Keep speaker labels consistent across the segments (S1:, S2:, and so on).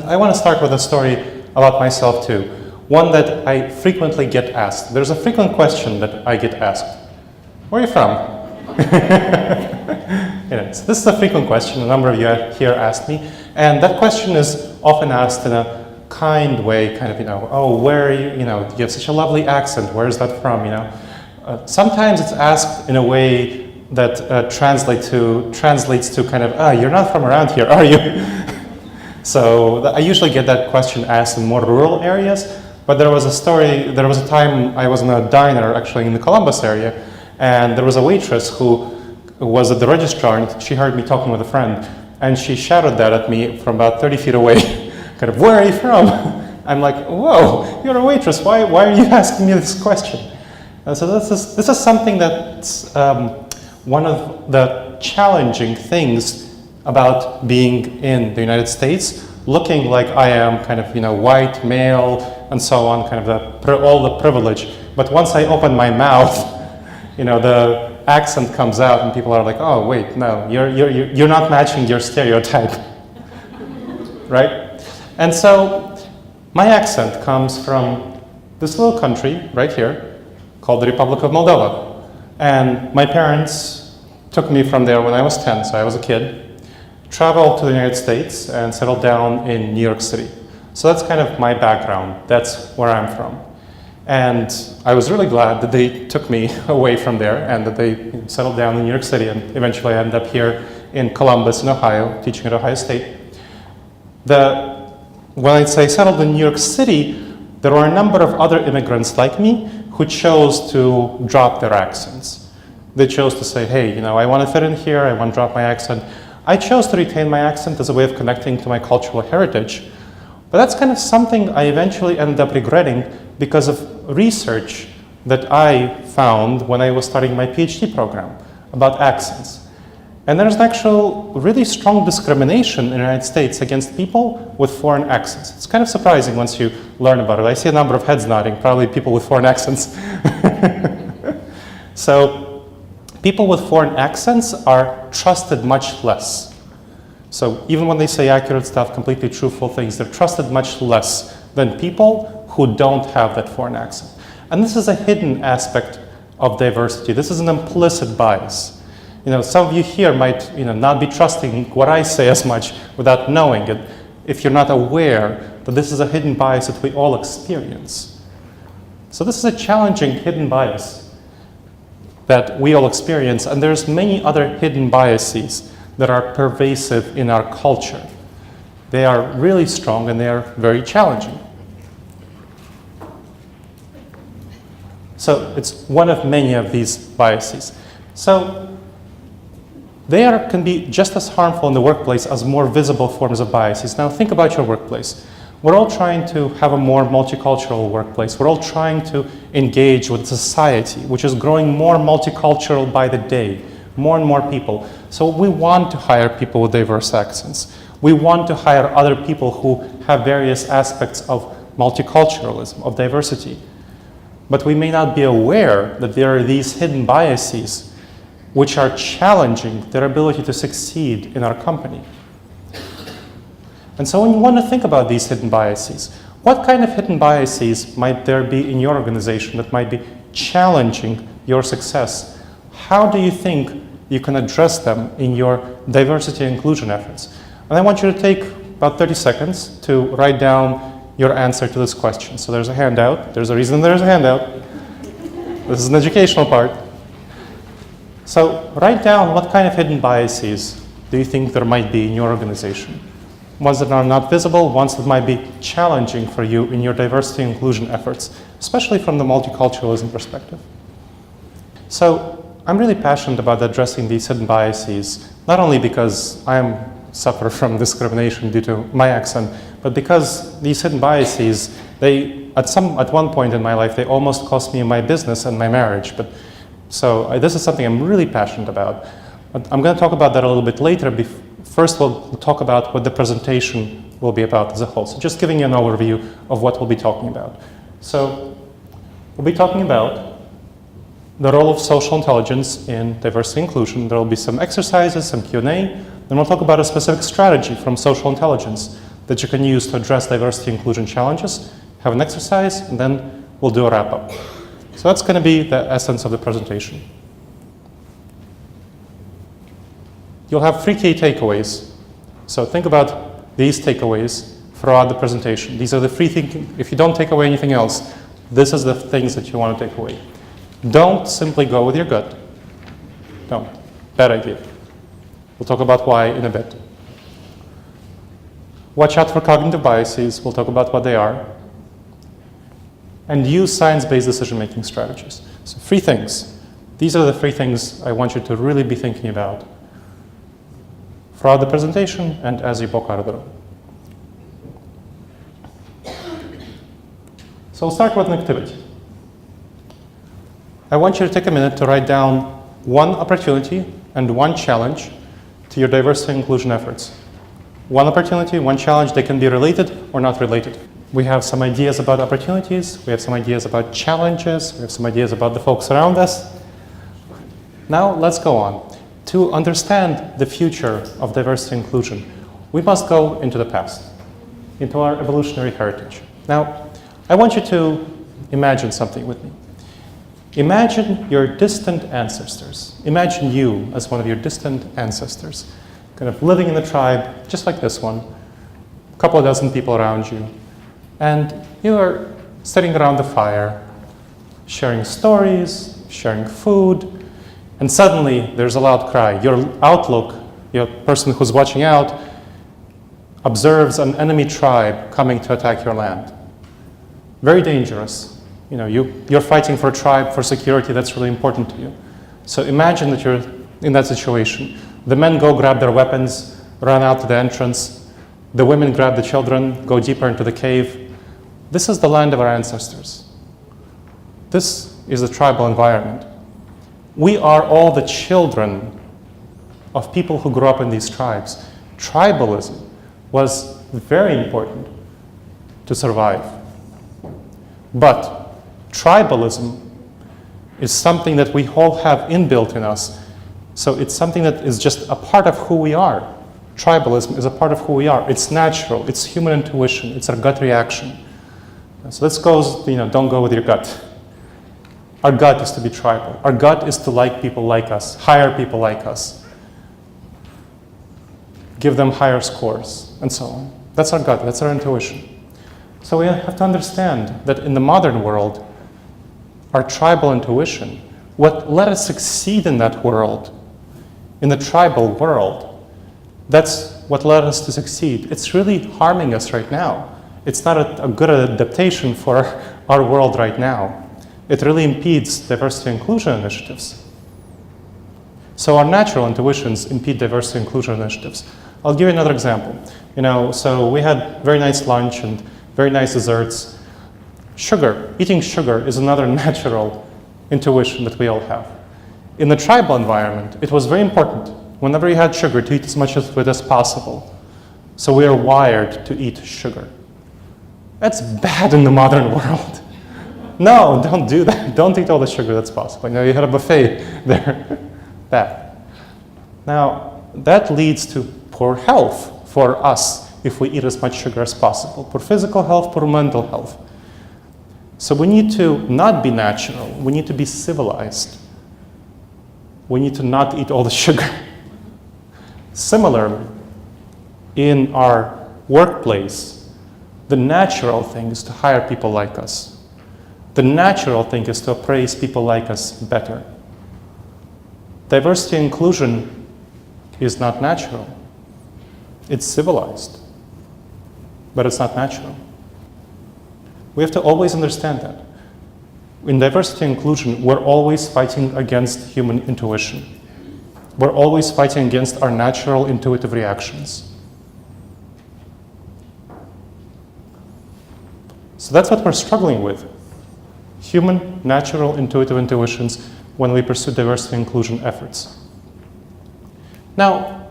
S1: I want to start with a story about myself too. One that I frequently get asked. There's a frequent question that I get asked. Where are you from? So this is a frequent question. A number of you here asked me. And that question is often asked in a kind way, kind of, oh, where are you? You have such a lovely accent. Where is that from? Sometimes it's asked in a way that translates to kind of, you're not from around here, are you? So I usually get that question asked in more rural areas, but there was a time I was in a diner actually in the Columbus area, and there was a waitress who was at the registrar, and she heard me talking with a friend, and she shouted that at me from about 30 feet away, kind of, where are you from? I'm like, whoa, you're a waitress, why are you asking me this question? And so this is something that's one of the challenging things about being in the United States, looking like I am kind of, white, male, and so on, kind of all the privilege. But once I open my mouth, the accent comes out and people are like, oh, wait, no, you're not matching your stereotype, right? And so my accent comes from this little country right here called the Republic of Moldova. And my parents took me from there when I was 10, so I was a kid, traveled to the United States and settled down in New York City. So that's kind of my background. That's where I'm from. And I was really glad that they took me away from there and that they settled down in New York City, and eventually I ended up here in Columbus in Ohio, teaching at Ohio State. When I say settled in New York City, there were a number of other immigrants like me who chose to drop their accents. They chose to say, hey, I want to fit in here, I want to drop my accent. I chose to retain my accent as a way of connecting to my cultural heritage, but that's kind of something I eventually ended up regretting because of research that I found when I was starting my PhD program about accents. And there's an actual really strong discrimination in the United States against people with foreign accents. It's kind of surprising once you learn about it. I see a number of heads nodding, probably people with foreign accents. So people with foreign accents are trusted much less. So even when they say accurate stuff, completely truthful things, they're trusted much less than people who don't have that foreign accent. And this is a hidden aspect of diversity. This is an implicit bias. Some of you here might not be trusting what I say as much without knowing it, if you're not aware that this is a hidden bias that we all experience. So this is a challenging hidden bias that we all experience, and there's many other hidden biases that are pervasive in our culture. They are really strong and they are very challenging. So it's one of many of these biases. So they can be just as harmful in the workplace as more visible forms of biases. Now think about your workplace. We're all trying to have a more multicultural workplace. We're all trying to engage with society, which is growing more multicultural by the day, more and more people. So we want to hire people with diverse accents. We want to hire other people who have various aspects of multiculturalism, of diversity. But we may not be aware that there are these hidden biases which are challenging their ability to succeed in our company. And so when you want to think about these hidden biases, what kind of hidden biases might there be in your organization that might be challenging your success? How do you think you can address them in your diversity and inclusion efforts? And I want you to take about 30 seconds to write down your answer to this question. So there's a handout. There's a reason there's a handout. This is an educational part. So write down what kind of hidden biases do you think there might be in your organization? Ones that are not visible, ones that might be challenging for you in your diversity and inclusion efforts, especially from the multiculturalism perspective. So I'm really passionate about addressing these hidden biases, not only because I suffer from discrimination due to my accent, but because these hidden biases, at one point in my life, they almost cost me my business and my marriage. So this is something I'm really passionate about. I'm going to talk about that a little bit later. First, we'll talk about what the presentation will be about as a whole. So just giving you an overview of what we'll be talking about. So we'll be talking about the role of social intelligence in diversity and inclusion. There will be some exercises, some Q&A. Then we'll talk about a specific strategy from social intelligence that you can use to address diversity inclusion challenges, have an exercise, and then we'll do a wrap-up. So that's going to be the essence of the presentation. You'll have 3 key takeaways. So think about these takeaways throughout the presentation. These are the 3 things. If you don't take away anything else, this is the things that you want to take away. Don't simply go with your gut. Don't. Bad idea. We'll talk about why in a bit. Watch out for cognitive biases. We'll talk about what they are. And use science-based decision-making strategies. So 3 things. These are the 3 things I want you to really be thinking about throughout the presentation and as you walk out of the room. So we'll start with an activity. I want you to take a minute to write down 1 opportunity and 1 challenge to your diversity and inclusion efforts. 1 opportunity, 1 challenge. They can be related or not related. We have some ideas about opportunities. We have some ideas about challenges. We have some ideas about the folks around us. Now let's go on. To understand the future of diversity and inclusion, we must go into the past, into our evolutionary heritage. Now, I want you to imagine something with me. Imagine your distant ancestors. Imagine you as one of your distant ancestors, kind of living in a tribe just like this one, a couple of dozen people around you, and you are sitting around the fire, sharing stories, sharing food, and suddenly there's a loud cry. Your outlook, your person who's watching out, observes an enemy tribe coming to attack your land. Very dangerous. You know, you're fighting for a tribe, for security, that's really important to you. So imagine that you're in that situation. The men go grab their weapons, run out to the entrance. The women grab the children, go deeper into the cave. This is the land of our ancestors. This is the tribal environment. We are all the children of people who grew up in these tribes. Tribalism was very important to survive. But tribalism is something that we all have inbuilt in us. So it's something that is just a part of who we are. Tribalism is a part of who we are. It's natural. It's human intuition. It's our gut reaction. So let's go, don't go with your gut. Our gut is to be tribal. Our gut is to like people like us, hire people like us, give them higher scores, and so on. That's our gut. That's our intuition. So we have to understand that in the modern world, our tribal intuition, what let us succeed in that world, in the tribal world, that's what led us to succeed. It's really harming us right now. It's not a good adaptation for our world right now. It really impedes diversity and inclusion initiatives. So our natural intuitions impede diversity and inclusion initiatives. I'll give you another example. So we had very nice lunch and very nice desserts. Sugar, eating sugar is another natural intuition that we all have. In the tribal environment, it was very important, whenever you had sugar, to eat as much of it as possible. So we are wired to eat sugar. That's bad in the modern world. No, don't do that. Don't eat all the sugar that's possible. You had a buffet there. Bad. Now, that leads to poor health for us if we eat as much sugar as possible. Poor physical health, poor mental health. So we need to not be natural. We need to be civilized. We need to not eat all the sugar. Similarly, in our workplace, the natural thing is to hire people like us. The natural thing is to appraise people like us better. Diversity and inclusion is not natural. It's civilized, but it's not natural. We have to always understand that. In diversity and inclusion, we're always fighting against human intuition. We're always fighting against our natural intuitive reactions. So that's what we're struggling with. Human, natural, intuitive intuitions when we pursue diversity and inclusion efforts. Now,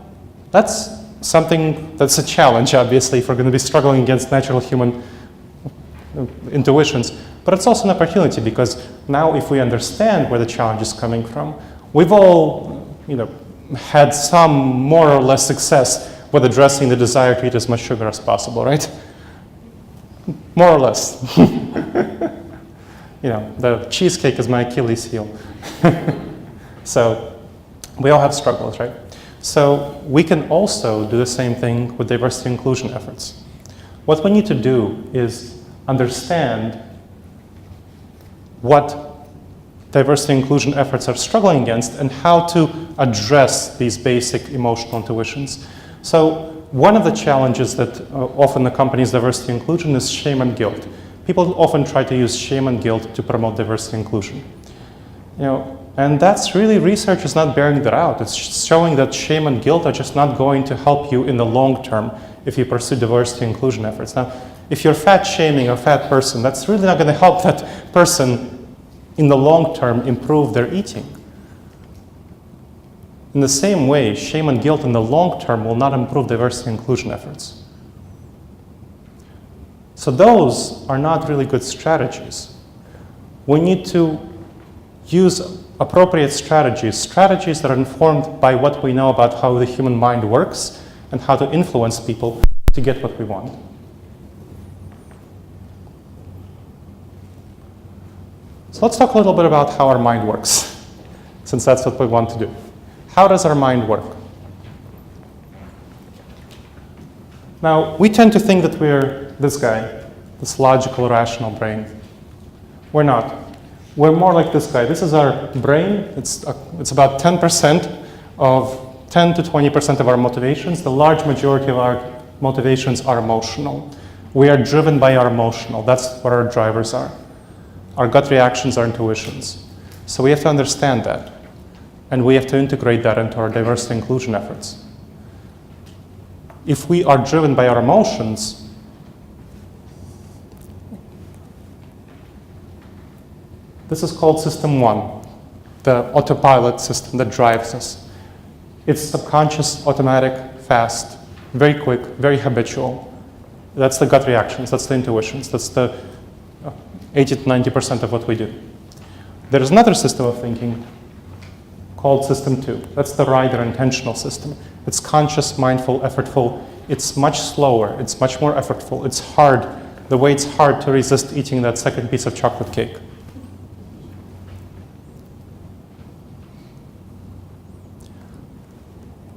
S1: that's something that's a challenge, obviously, if we're going to be struggling against natural human intuitions, but it's also an opportunity because now if we understand where the challenge is coming from, we've all had some more or less success with addressing the desire to eat as much sugar as possible, right? More or less. You know, the cheesecake is my Achilles heel. So we all have struggles, right? So we can also do the same thing with diversity inclusion efforts. What we need to do is understand what diversity inclusion efforts are struggling against and how to address these basic emotional intuitions. So one of the challenges that often accompanies diversity inclusion is shame and guilt. People often try to use shame and guilt to promote diversity inclusion. You know, and that's really, research is not bearing that out. It's showing that shame and guilt are just not going to help you in the long term if you pursue diversity inclusion efforts. Now, if you're fat shaming a fat person, that's really not going to help that person in the long term improve their eating. In the same way, shame and guilt in the long term will not improve diversity inclusion efforts. So those are not really good strategies. We need to use appropriate strategies that are informed by what we know about how the human mind works and how to influence people to get what we want. So let's talk a little bit about how our mind works, since that's what we want to do. How does our mind work? Now, we tend to think that we're this guy, this logical, rational brain. We're not. We're more like this guy. This is our brain. It's about 10% of 10 to 20% of our motivations. The large majority of our motivations are emotional. We are driven by our emotional. That's what our drivers are. Our gut reactions are intuitions. So we have to understand that. And we have to integrate that into our diversity inclusion efforts. If we are driven by our emotions, this is called system 1, the autopilot system that drives us. It's subconscious, automatic, fast, very quick, very habitual. That's the gut reactions, that's the intuitions, that's the 80 to 90% of what we do. There is another system of thinking called system 2. That's the rider intentional system. It's conscious, mindful, effortful. It's much slower, it's much more effortful. It's hard, the way it's hard to resist eating that second piece of chocolate cake.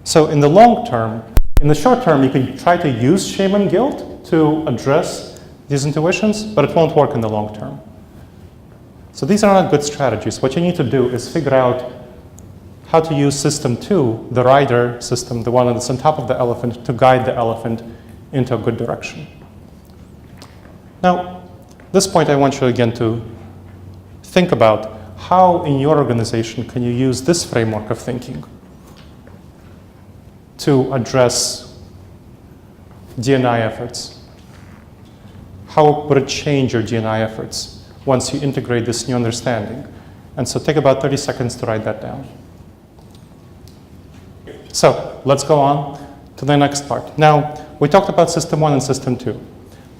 S1: So in the long term, in the short term, you can try to use shame and guilt to address these intuitions, but it won't work in the long term. So these are not good strategies. What you need to do is figure out how to use system 2, the rider system, the one that's on top of the elephant, to guide the elephant into a good direction. Now, at this point, I want you again to think about how in your organization can you use this framework of thinking to address D&I efforts. How would it change your D&I efforts once you integrate this new understanding? And so take about 30 seconds to write that down. So let's go on to the next part. Now, we talked about system 1 and system 2.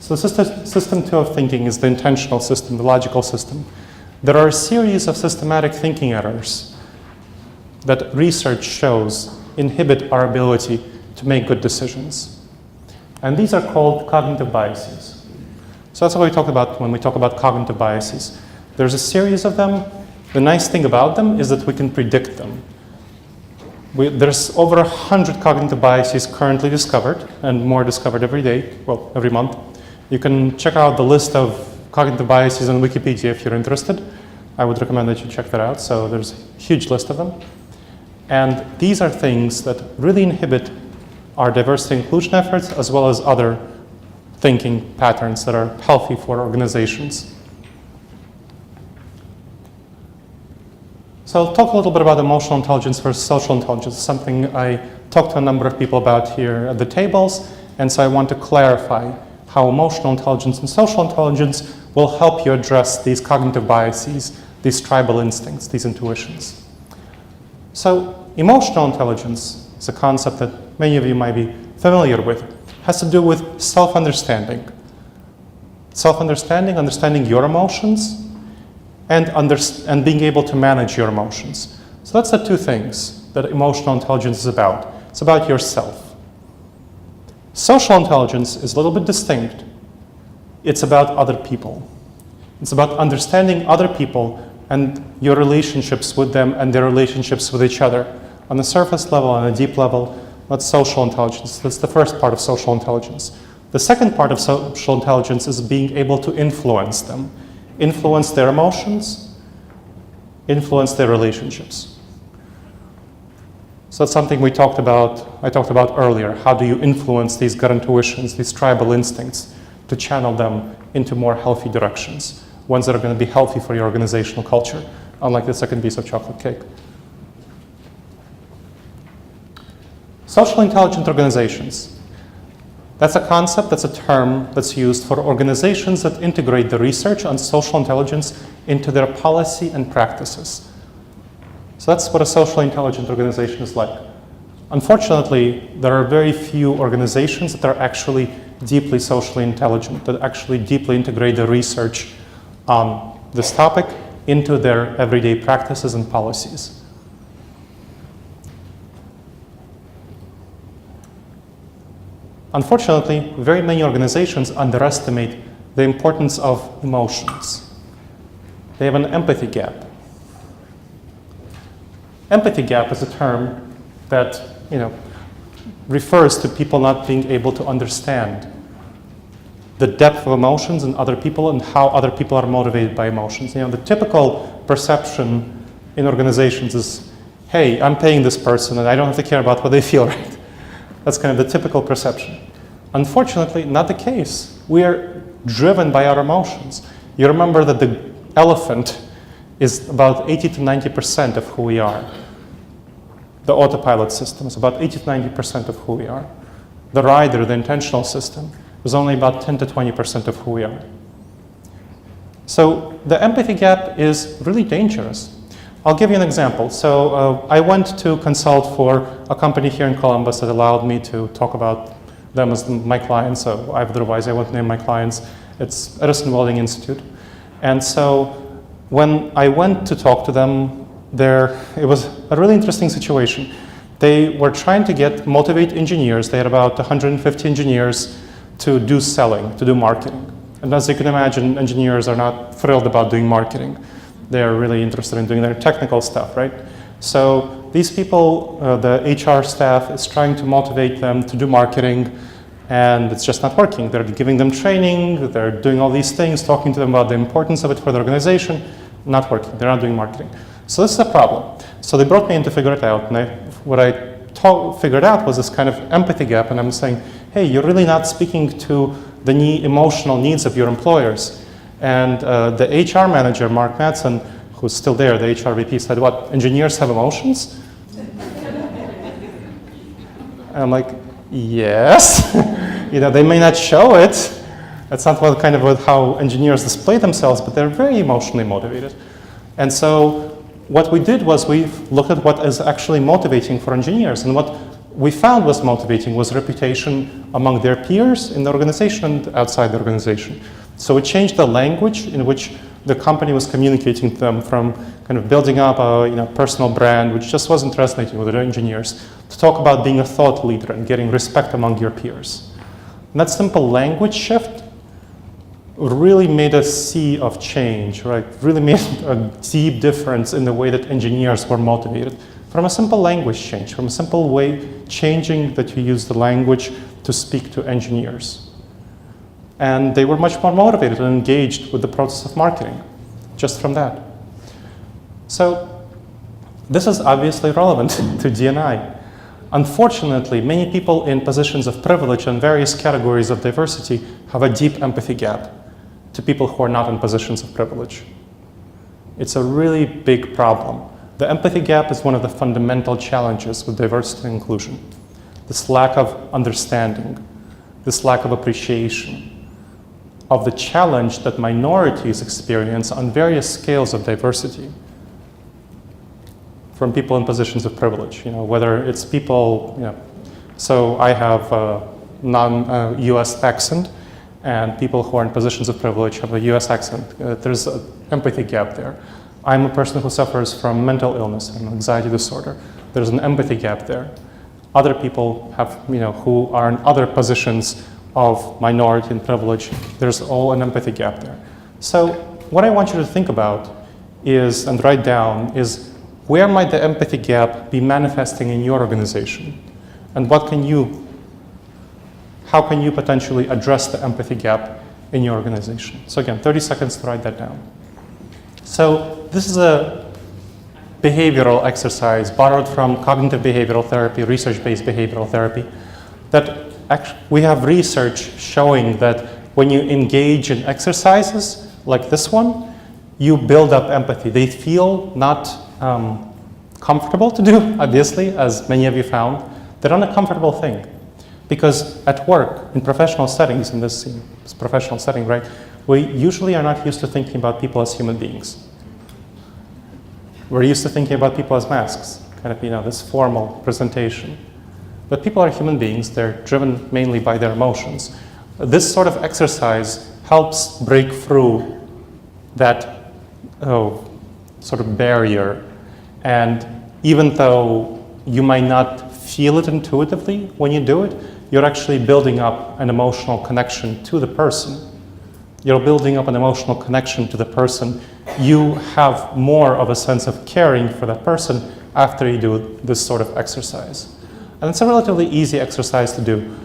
S1: So system 2 of thinking is the intentional system, the logical system. There are a series of systematic thinking errors that research shows inhibit our ability to make good decisions. And these are called cognitive biases. So that's what we talk about when we talk about cognitive biases. There's a series of them. The nice thing about them is that we can predict them. There's over 100 cognitive biases currently discovered, and more discovered every day, well, every month. You can check out the list of cognitive biases on Wikipedia if you're interested. I would recommend that you check that out. So there's a huge list of them. And these are things that really inhibit our diversity inclusion efforts, as well as other thinking patterns that are healthy for organizations. So I'll talk a little bit about emotional intelligence versus social intelligence, something I talked to a number of people about here at the tables, and so I want to clarify how emotional intelligence and social intelligence will help you address these cognitive biases, these tribal instincts, these intuitions. So emotional intelligence is a concept that many of you might be familiar with. It has to do with self-understanding. Self-understanding, understanding your emotions, and being able to manage your emotions. So that's the two things that emotional intelligence is about. It's about yourself. Social intelligence is a little bit distinct. It's about other people. It's about understanding other people and your relationships with them and their relationships with each other. On a surface level, on a deep level, that's social intelligence. That's the first part of social intelligence. The second part of social intelligence is being able to influence them. Influence their emotions, influence their relationships. So that's something I talked about earlier. How do you influence these gut intuitions, these tribal instincts, to channel them into more healthy directions, ones that are going to be healthy for your organizational culture, unlike the second piece of chocolate cake. Social intelligent organizations. That's a concept, that's a term that's used for organizations that integrate the research on social intelligence into their policy and practices. So that's what a socially intelligent organization is like. Unfortunately, there are very few organizations that are actually deeply socially intelligent, that actually deeply integrate the research on this topic into their everyday practices and policies. Unfortunately, very many organizations underestimate the importance of emotions. They have an empathy gap. Empathy gap is a term that refers to people not being able to understand the depth of emotions in other people and how other people are motivated by emotions. The typical perception in organizations is, hey, I'm paying this person and I don't have to care about what they feel, right? That's kind of the typical perception. Unfortunately, not the case. We are driven by our emotions. You remember that the elephant is about 80 to 90% of who we are. The autopilot system is about 80 to 90% of who we are. The rider, the intentional system, is only about 10 to 20% of who we are. So the empathy gap is really dangerous. I'll give you an example. So I went to consult for a company here in Columbus that allowed me to talk about them as my clients. So otherwise I won't name my clients. It's Edison Welding Institute. And so when I went to talk to them, it was a really interesting situation. They were trying to motivate engineers. They had about 150 engineers to do selling, to do marketing. And as you can imagine, engineers are not thrilled about doing marketing. They are really interested in doing their technical stuff, right? So these people, the HR staff is trying to motivate them to do marketing, and it's just not working. They're giving them training, they're doing all these things, talking to them about the importance of it for the organization, not working. They're not doing marketing. So this is a problem. So they brought me in to figure it out, and what I figured out was this kind of empathy gap, and I'm saying, hey, you're really not speaking to the emotional needs of your employers. And the HR manager, Mark Madsen, who's still there, the HR VP, said, what, engineers have emotions? And I'm like, yes. They may not show it. That's not how engineers display themselves, but they're very emotionally motivated. And so what we did was we looked at what is actually motivating for engineers. And what we found was motivating was reputation among their peers in the organization and outside the organization. So we changed the language in which the company was communicating to them from kind of building up a personal brand, which just wasn't resonating with the engineers, to talk about being a thought leader and getting respect among your peers. And that simple language shift really made a sea of change, right? Really made a deep difference in the way that engineers were motivated. From a simple language change, from a simple way changing that you use the language to speak to engineers. And they were much more motivated and engaged with the process of marketing, just from that. So this is obviously relevant to D&I. Unfortunately, many people in positions of privilege and various categories of diversity have a deep empathy gap to people who are not in positions of privilege. It's a really big problem. The empathy gap is one of the fundamental challenges with diversity and inclusion. This lack of understanding, this lack of appreciation of the challenge that minorities experience on various scales of diversity from people in positions of privilege, whether it's people, so I have a non-US accent, and people who are in positions of privilege have a US accent. There's an empathy gap there. I'm a person who suffers from mental illness and anxiety disorder. There's an empathy gap there. other people have, who are in other positions of minority and privilege. There's all an empathy gap there. So what I want you to think about is, and write down, is where might the empathy gap be manifesting in your organization? And how can you potentially address the empathy gap in your organization? So again, 30 seconds to write that down. So this is a behavioral exercise borrowed from cognitive behavioral therapy, research-based behavioral therapy, that we have research showing that when you engage in exercises like this one, you build up empathy. They feel not comfortable to do, obviously, as many of you found. They're not a comfortable thing. Because at work, in professional settings, in this professional setting, right, we usually are not used to thinking about people as human beings. We're used to thinking about people as masks, kind of, this formal presentation. But people are human beings. They're driven mainly by their emotions. This sort of exercise helps break through that sort of barrier. And even though you might not feel it intuitively when you do it, you're actually building up an emotional connection to the person. You're building up an emotional connection to the person. You have more of a sense of caring for that person after you do this sort of exercise. And it's a relatively easy exercise to do.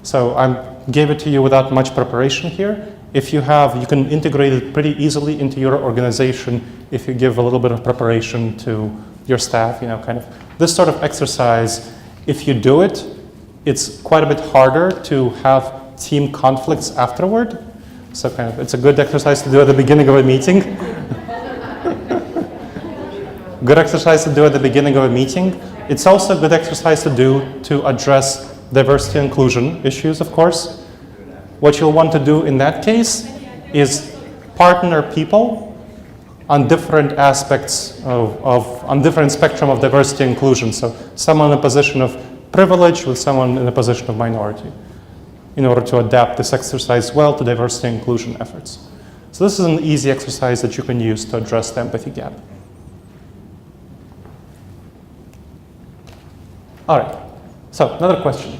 S1: So I gave it to you without much preparation here. If you can integrate it pretty easily into your organization if you give a little bit of preparation to your staff, kind of this sort of exercise. If you do it, it's quite a bit harder to have team conflicts afterward. So it's a good exercise to do at the beginning of a meeting. Good exercise to do at the beginning of a meeting. It's also a good exercise to do to address diversity and inclusion issues, of course. What you'll want to do in that case is partner people on different aspects on different spectrum of diversity and inclusion. So someone in a position of privilege with someone in a position of minority, in order to adapt this exercise well to diversity and inclusion efforts. So this is an easy exercise that you can use to address the empathy gap. All right, so another question.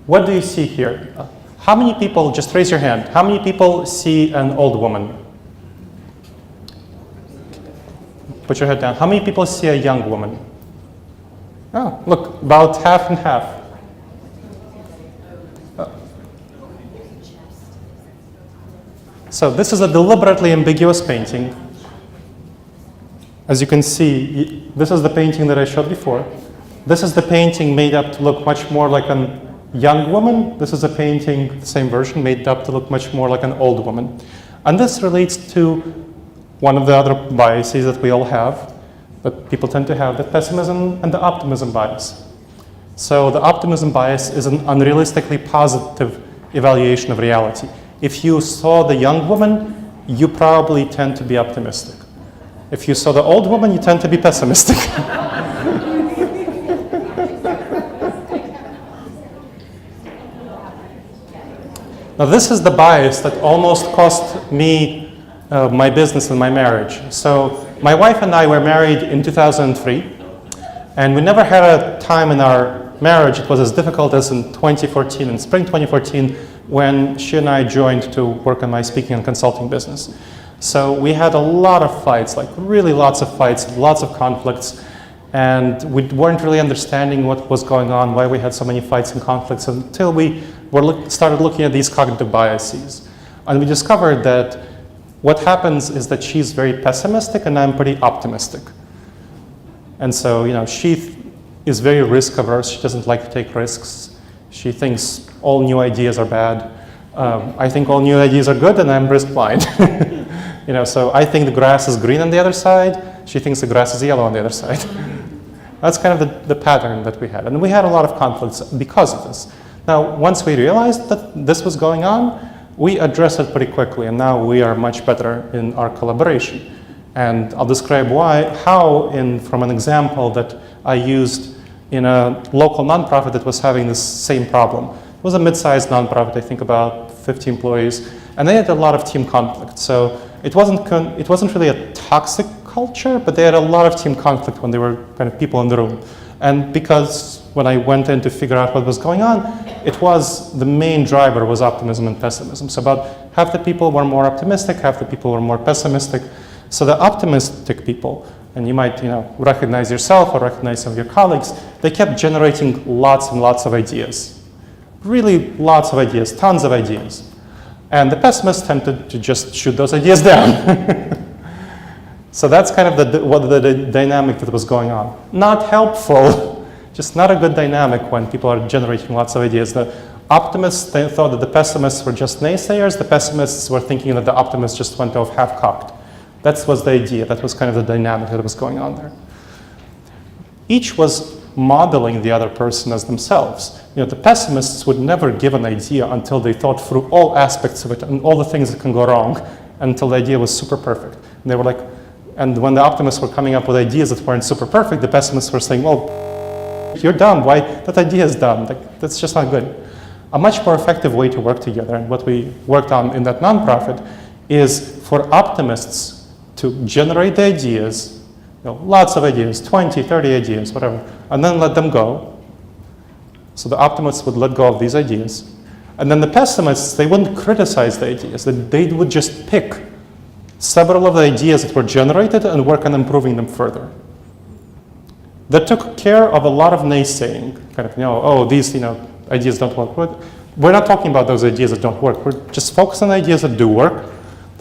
S1: What do you see here? How many people, just raise your hand, how many people see an old woman? Put your head down. How many people see a young woman? Oh, look, about half and half. So this is a deliberately ambiguous painting. As you can see, this is the painting that I showed before. This is the painting made up to look much more like a young woman. This is a painting, the same version, made up to look much more like an old woman. And this relates to one of the other biases that we all have, that people tend to have, the pessimism and the optimism bias. So the optimism bias is an unrealistically positive evaluation of reality. If you saw the young woman, you probably tend to be optimistic. If you saw the old woman, you tend to be pessimistic. Now this is the bias that almost cost me my business and my marriage. So my wife and I were married in 2003, and we never had a time in our marriage it was as difficult as in 2014, in spring 2014, when she and I joined to work on my speaking and consulting business. So we had a lot of fights, like really lots of fights, lots of conflicts, and we weren't really understanding what was going on, why we had so many fights and conflicts, until we started looking at these cognitive biases. And we discovered that what happens is that she's very pessimistic and I'm pretty optimistic. And so, she is very risk averse. She doesn't like to take risks. She thinks all new ideas are bad. I think all new ideas are good and I'm risk blind. So I think the grass is green on the other side. She thinks the grass is yellow on the other side. That's kind of the pattern that we had. And we had a lot of conflicts because of this. Now, once we realized that this was going on, we addressed it pretty quickly, and now we are much better in our collaboration. And I'll describe how from an example that I used in a local nonprofit that was having this same problem. It was a mid-sized nonprofit, I think about 50 employees, and they had a lot of team conflict. So it wasn't really a toxic culture, but they had a lot of team conflict when there were kind of people in the room. And because when I went in to figure out what was going on, it was the main driver was optimism and pessimism. So about half the people were more optimistic, half the people were more pessimistic. So the optimistic people, and you might recognize yourself or recognize some of your colleagues, they kept generating lots and lots of ideas. Really lots of ideas, tons of ideas. And the pessimists tended to just shoot those ideas down. So that's kind of the dynamic that was going on. Not helpful, just not a good dynamic when people are generating lots of ideas. The optimists, they thought that the pessimists were just naysayers. The pessimists were thinking that the optimists just went off half-cocked. That was the idea. That was kind of the dynamic that was going on there. Each was modeling the other person as themselves. The pessimists would never give an idea until they thought through all aspects of it and all the things that can go wrong until the idea was super perfect. And they were like, and when the optimists were coming up with ideas that weren't super perfect, the pessimists were saying, well, you're dumb. Why? That idea is dumb. That's just not good. A much more effective way to work together, and what we worked on in that nonprofit, is for optimists to generate the ideas, lots of ideas, 20, 30 ideas, whatever, and then let them go. So the optimists would let go of these ideas. And then the pessimists, they wouldn't criticize the ideas. They would just pick several of the ideas that were generated and work on improving them further. That took care of a lot of naysaying, kind of, oh, these ideas don't work. We're not talking about those ideas that don't work. We're just focused on ideas that do work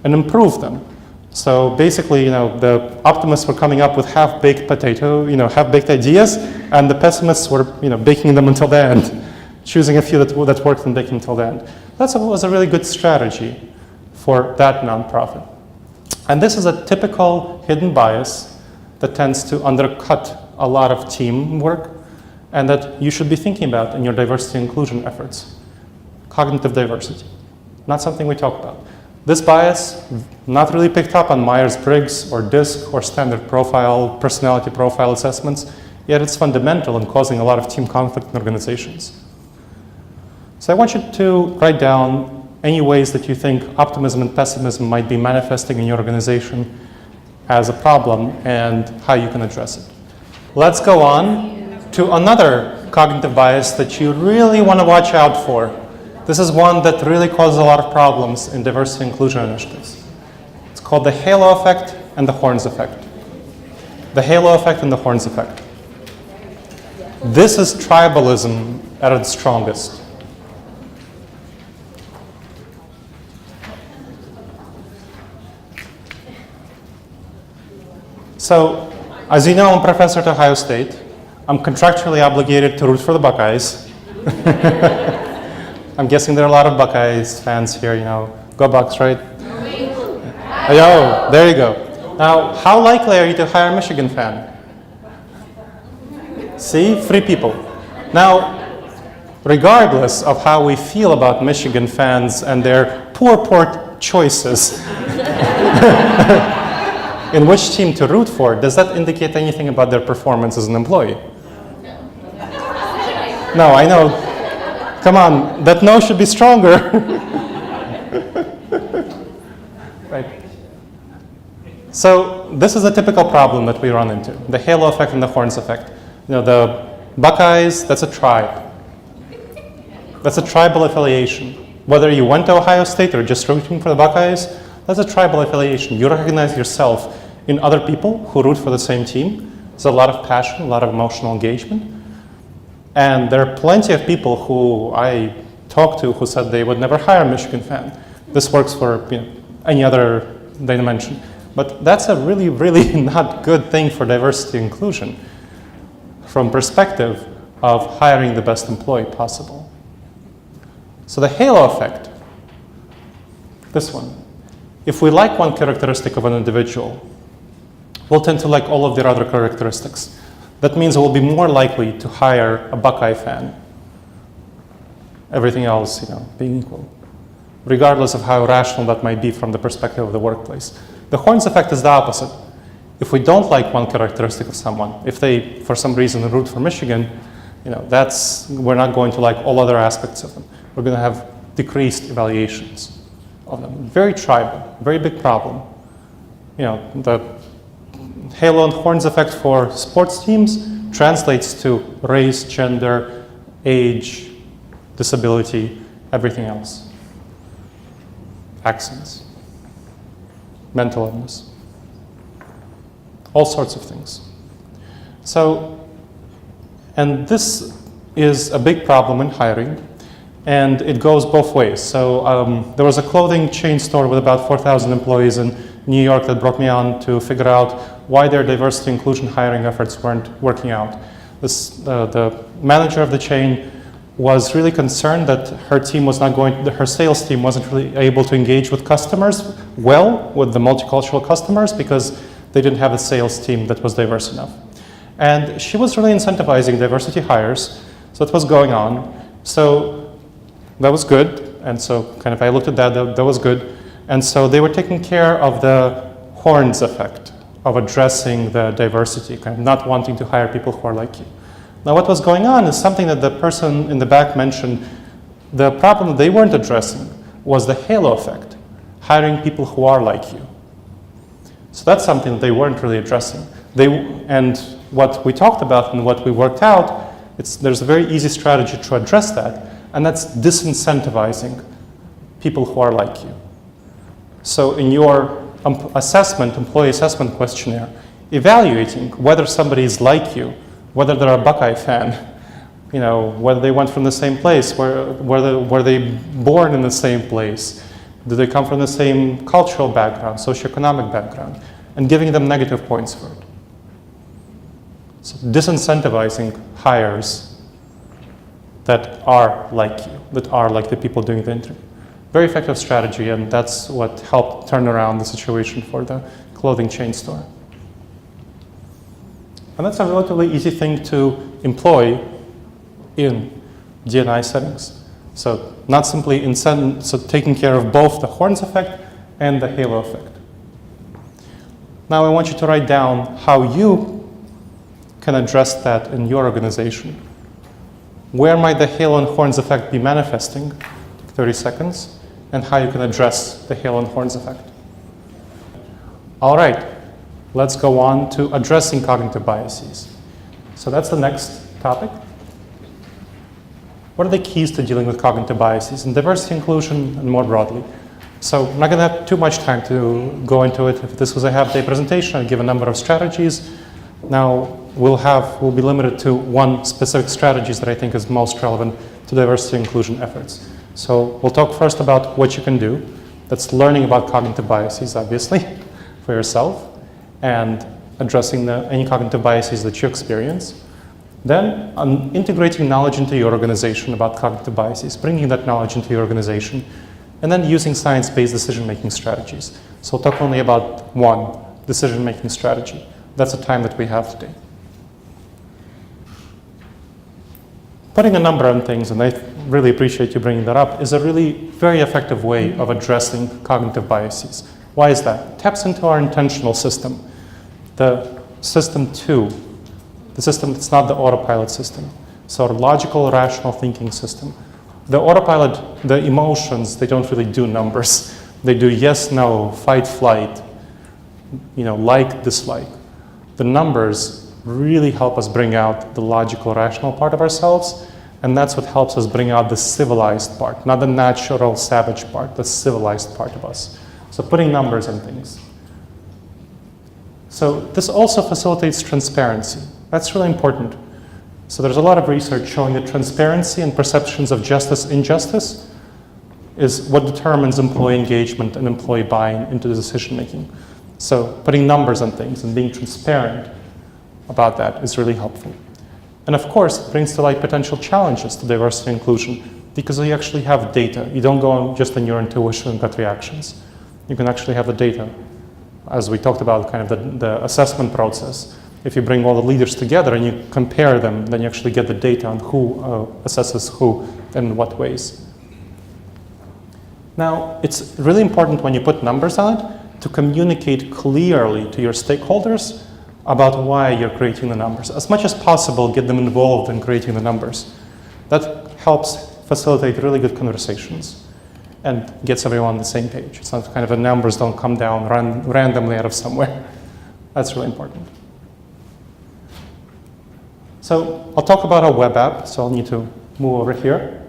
S1: and improve them. So basically, the optimists were coming up with half-baked half-baked ideas, and the pessimists were, baking them until the end, choosing a few that worked and baking until the end. That was a really good strategy for that nonprofit. And this is a typical hidden bias that tends to undercut a lot of teamwork and that you should be thinking about in your diversity and inclusion efforts. Cognitive diversity, not something we talk about. This bias, not really picked up on Myers-Briggs or DISC or standard personality profile assessments, yet it's fundamental in causing a lot of team conflict in organizations. So I want you to write down any ways that you think optimism and pessimism might be manifesting in your organization as a problem and how you can address it. Let's go on to another cognitive bias that you really want to watch out for. This is one that really causes a lot of problems in diversity and inclusion initiatives. It's called the halo effect and the horns effect. The halo effect and the horns effect. This is tribalism at its strongest. So, as you know, I'm a professor at Ohio State. I'm contractually obligated to root for the Buckeyes. I'm guessing there are a lot of Buckeyes fans here, Go Bucks, right? Yo, there you go. Now, how likely are you to hire a Michigan fan? See, 3 people. Now, regardless of how we feel about Michigan fans and their poor choices, in which team to root for, does that indicate anything about their performance as an employee? No, I know. Come on, that no should be stronger. Right. So this is a typical problem that we run into, the halo effect and the horns effect. The Buckeyes, that's a tribe. That's a tribal affiliation. Whether you went to Ohio State or just rooting for the Buckeyes, that's a tribal affiliation. You recognize yourself in other people who root for the same team. There's a lot of passion, a lot of emotional engagement. And there are plenty of people who I talked to who said they would never hire a Michigan fan. This works for any other dimension. But that's a really, really not good thing for diversity and inclusion from perspective of hiring the best employee possible. So the halo effect, this one. If we like one characteristic of an individual, we'll tend to like all of their other characteristics. That means we'll be more likely to hire a Buckeye fan. Everything else, being equal, regardless of how rational that might be from the perspective of the workplace. The horns effect is the opposite. If we don't like one characteristic of someone, if they, for some reason, root for Michigan, we're not going to like all other aspects of them. We're going to have decreased evaluations of them. Very tribal, very big problem. The halo and horns effect for sports teams, translates to race, gender, age, disability, everything else. Accents, mental illness, all sorts of things. So, and this is a big problem in hiring, and it goes both ways. So there was a clothing chain store with about 4,000 employees in New York that brought me on to figure out why their diversity inclusion hiring efforts weren't working out. The manager of the chain was really concerned that her team was not going, her sales team wasn't really able to engage with customers well, with the multicultural customers, because they didn't have a sales team that was diverse enough. And she was really incentivizing diversity hires, so that was going on. So that was good, and so kind of I looked at that, that was good. And so they were taking care of the horns effect of addressing the diversity, kind of not wanting to hire people who are like you. Now what was going on is something that the person in the back mentioned. The problem that they weren't addressing was the halo effect, hiring people who are like you. So that's something that they weren't really addressing. And what we talked about and what we worked out, there's a very easy strategy to address that, and that's disincentivizing people who are like you. So in your employee assessment questionnaire, evaluating whether somebody is like you, whether they're a Buckeye fan, you know, whether they went from the same place, were they born in the same place, do they come from the same cultural background, socioeconomic background, and giving them negative points for it. So disincentivizing hires that are like you, that are like the people doing the interview. Very effective strategy, and that's what helped turn around the situation for the clothing chain store. And that's a relatively easy thing to employ in D&I settings. So not simply so taking care of both the horns effect and the halo effect. Now I want you to write down how you can address that in your organization. Where might the halo and horns effect be manifesting? 30 seconds. And how you can address the halo and horns effect. All right, let's go on to addressing cognitive biases. So that's the next topic. What are the keys to dealing with cognitive biases in diversity, inclusion, and more broadly? So I'm not going to have too much time to go into it. If this was a half-day presentation, I'd give a number of strategies. Now we'll be limited to one specific strategies that I think is most relevant to diversity and inclusion efforts. So we'll talk first about what you can do. That's learning about cognitive biases, obviously, for yourself, and addressing any cognitive biases that you experience. Then integrating knowledge into your organization about cognitive biases, bringing that knowledge into your organization, and then using science-based decision-making strategies. So we'll talk only about one decision-making strategy. That's the time that we have today. Putting a number on things, and I really appreciate you bringing that up, is a really very effective way of addressing cognitive biases. Why is that? It taps into our intentional system, the system 2, the system that's not the autopilot system. So our logical, rational thinking system. The autopilot, the emotions, they don't really do numbers. They do yes, no, fight, flight, like, dislike. The numbers really help us bring out the logical, rational part of ourselves, and that's what helps us bring out the civilized part, not the natural, savage part, the civilized part of us. So putting numbers on things. So this also facilitates transparency. That's really important. So there's a lot of research showing that transparency and perceptions of justice, injustice is what determines employee engagement and employee buy-in into the decision making. So putting numbers on things and being transparent about that is really helpful. And of course, it brings to light potential challenges to diversity and inclusion because you actually have data. You don't go just on your intuition and gut reactions. You can actually have the data. As we talked about, kind of the assessment process. If you bring all the leaders together and you compare them, then you actually get the data on who assesses who and in what ways. Now, it's really important when you put numbers on it to communicate clearly to your stakeholders about why you're creating the numbers. As much as possible, get them involved in creating the numbers. That helps facilitate really good conversations and gets everyone on the same page. It's not kind of the numbers don't come down randomly out of somewhere. That's really important. So I'll talk about a web app, so I'll need to move over here.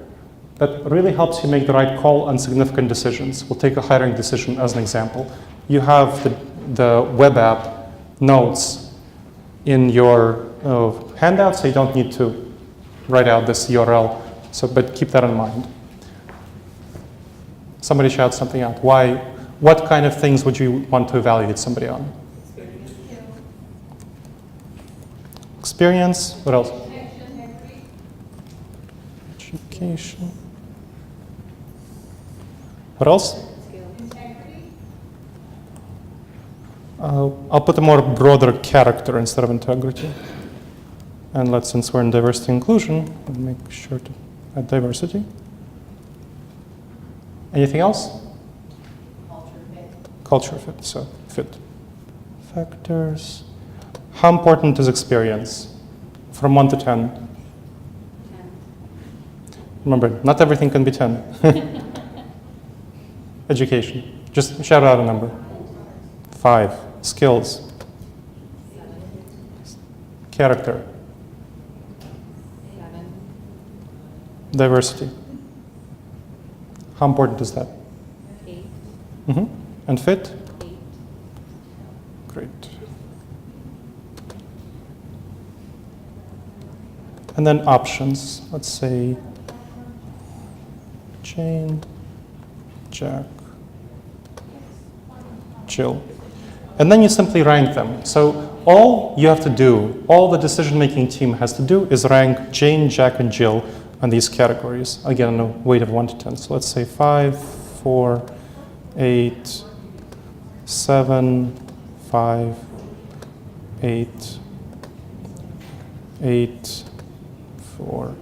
S1: That really helps you make the right call on significant decisions. We'll take a hiring decision as an example. You have the web app notes in your handout, so you don't need to write out this URL, but keep that in mind. Somebody shouts something out. Why? What kind of things would you want to evaluate somebody on? Experience. What else? Education. What else? I'll put a more broader character instead of integrity. And since we're in diversity inclusion, we'll make sure to add diversity. Anything else? Culture fit, so fit. Factors. How important is experience? From 1 to 10.
S2: 10.
S1: Remember, not everything can be 10. Education. Just shout out a number. 5. Skills.
S2: 7.
S1: Character.
S2: 7.
S1: Diversity. How important is that?
S2: 8.
S1: And fit?
S2: 8.
S1: Great. And then options. Let's say Jane, Jack, Jill. And then you simply rank them. So all you have to do, all the decision-making team has to do is rank Jane, Jack, and Jill on these categories. Again, a weight of 1 to 10. So let's say 5, 4, 8, 7, 5, 8, 8, 4,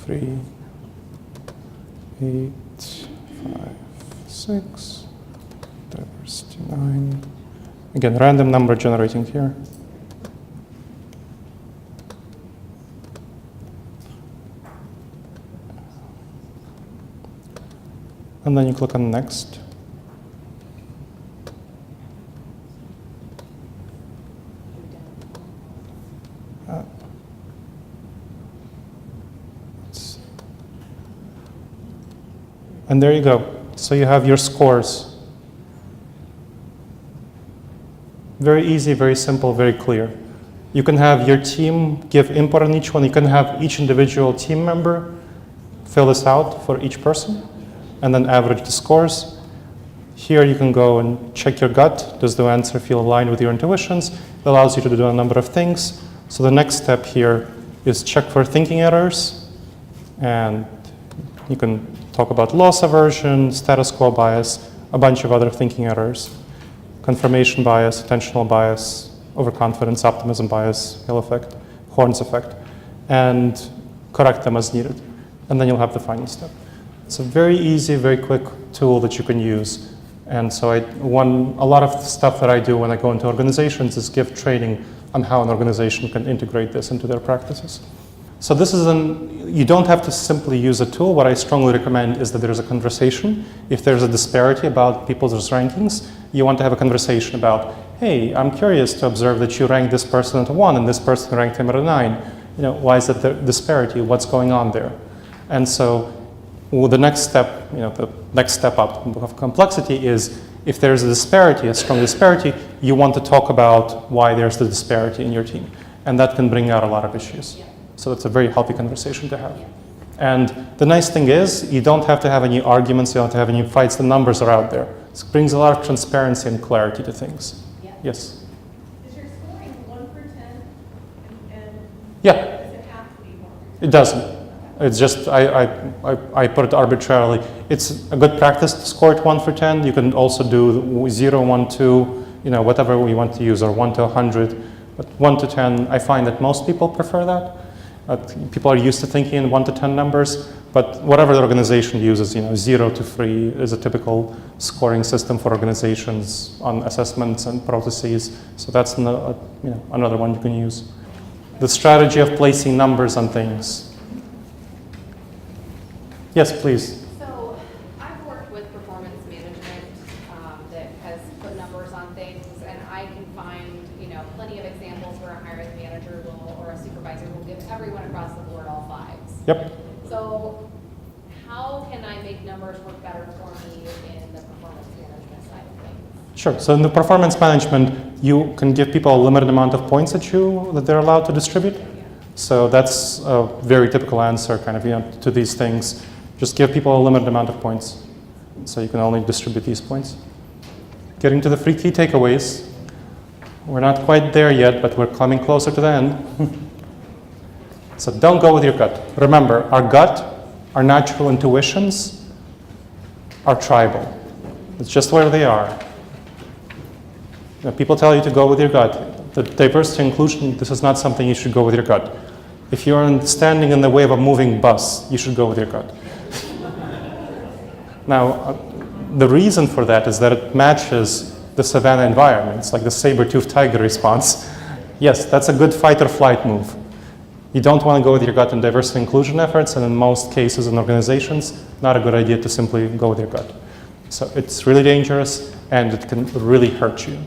S1: 3, 8, 5, 6, diversity 9. Again, random number generating here. And then you click on next. And there you go. So you have your scores. Very easy, very simple, very clear. You can have your team give input on each one. You can have each individual team member fill this out for each person and then average the scores. Here you can go and check your gut. Does the answer feel aligned with your intuitions? It allows you to do a number of things. So the next step here is check for thinking errors. And you can talk about loss aversion, status quo bias, a bunch of other thinking errors. Confirmation bias, attentional bias, overconfidence, optimism bias, Hill effect, Horn's effect, and correct them as needed. And then you'll have the final step. It's a very easy, very quick tool that you can use. And so a lot of stuff that I do when I go into organizations is give training on how an organization can integrate this into their practices. So this is you don't have to simply use a tool. What I strongly recommend is that there's a conversation. If there's a disparity about people's rankings, you want to have a conversation about, hey, I'm curious to observe that you ranked this person at a 1 and this person ranked him at a 9. Why is that the disparity? What's going on there? And so the next step, the next step up of complexity is if there's a disparity, a strong disparity, you want to talk about why there's the disparity in your team. And that can bring out a lot of issues. So it's a very healthy conversation to have. And the nice thing is, you don't have to have any arguments, you don't have to have any fights, the numbers are out there. It brings a lot of transparency and clarity to things.
S2: Yeah.
S1: Yes?
S3: Is your scoring 1 for 10? And
S1: Yeah,
S3: does it have to be 1 for 10?
S1: it doesn't. It's just, I put it arbitrarily. It's a good practice to score it 1 for 10. You can also do 0, 1, 2, whatever we want to use, or 1 to 100. But 1 to 10, I find that most people prefer that. People are used to thinking in 1 to 10 numbers, but whatever the organization uses, 0 to 3 is a typical scoring system for organizations on assessments and processes. So that's another one you can use. The strategy of placing numbers on things. Yes, please.
S2: So I've worked with performance management that has put numbers on things, and I can find plenty of examples where a hiring manager will, or or a supervisor will give everyone across the board all fives.
S1: Yep.
S2: So how can I make numbers work better for me in the performance management side of things?
S1: Sure. So in the performance management, you can give people a limited amount of points that they're allowed to distribute. So that's a very typical answer, kind of, to these things. Just give people a limited amount of points, so you can only distribute these points. Getting to the 3 key takeaways. We're not quite there yet, but we're coming closer to the end. So don't go with your gut. Remember, our gut, our natural intuitions, are tribal. It's just where they are. People tell you to go with your gut. The diversity and inclusion, this is not something you should go with your gut. If you're standing in the way of a moving bus, you should go with your gut. Now, the reason for that is that it matches the savanna environment. It's like the saber-toothed tiger response. Yes, that's a good fight or flight move. You don't want to go with your gut in diversity and inclusion efforts, and in most cases in organizations, not a good idea to simply go with your gut. So it's really dangerous, and it can really hurt you.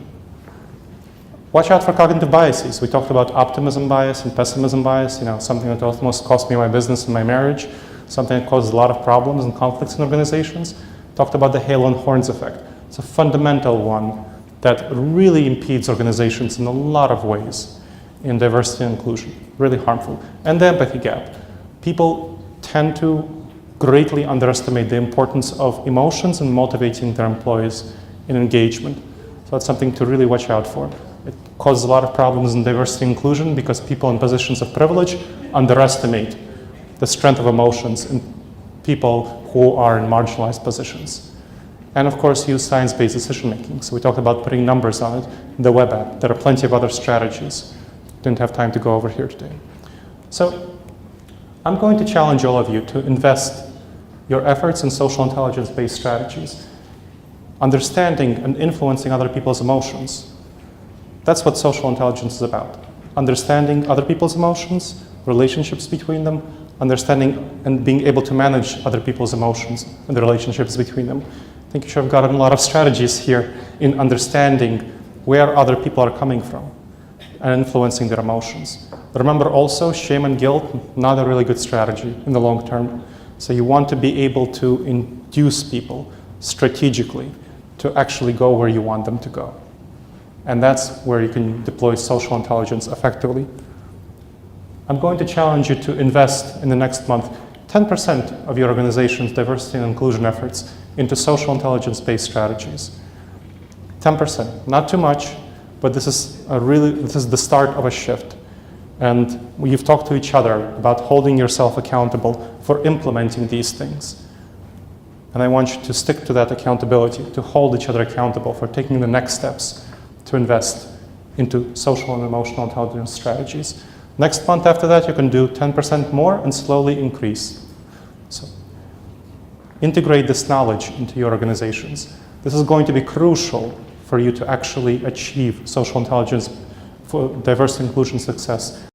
S1: Watch out for cognitive biases. We talked about optimism bias and pessimism bias, something that almost cost me my business and my marriage, something that causes a lot of problems and conflicts in organizations. Talked about the halo and horns effect. It's a fundamental one that really impedes organizations in a lot of ways in diversity and inclusion, really harmful. And the empathy gap. People tend to greatly underestimate the importance of emotions in motivating their employees in engagement. So that's something to really watch out for. It causes a lot of problems in diversity and inclusion because people in positions of privilege underestimate the strength of emotions in people who are in marginalized positions. And of course, use science-based decision making. So we talked about putting numbers on it, the web app. There are plenty of other strategies. Didn't have time to go over here today. So I'm going to challenge all of you to invest your efforts in social intelligence-based strategies, understanding and influencing other people's emotions. That's what social intelligence is about. Understanding other people's emotions, relationships between them, understanding and being able to manage other people's emotions and the relationships between them. I think you should have gotten a lot of strategies here in understanding where other people are coming from and influencing their emotions. But remember also, shame and guilt, not a really good strategy in the long term. So you want to be able to induce people strategically to actually go where you want them to go. And that's where you can deploy social intelligence effectively. I'm going to challenge you to invest in the next month 10% of your organization's diversity and inclusion efforts into social intelligence-based strategies. 10%, not too much, but this is the start of a shift. And you've talked to each other about holding yourself accountable for implementing these things. And I want you to stick to that accountability, to hold each other accountable for taking the next steps to invest into social and emotional intelligence strategies. Next month after that, you can do 10% more and slowly increase. So integrate this knowledge into your organizations. This is going to be crucial for you to actually achieve social intelligence for diversity and inclusion success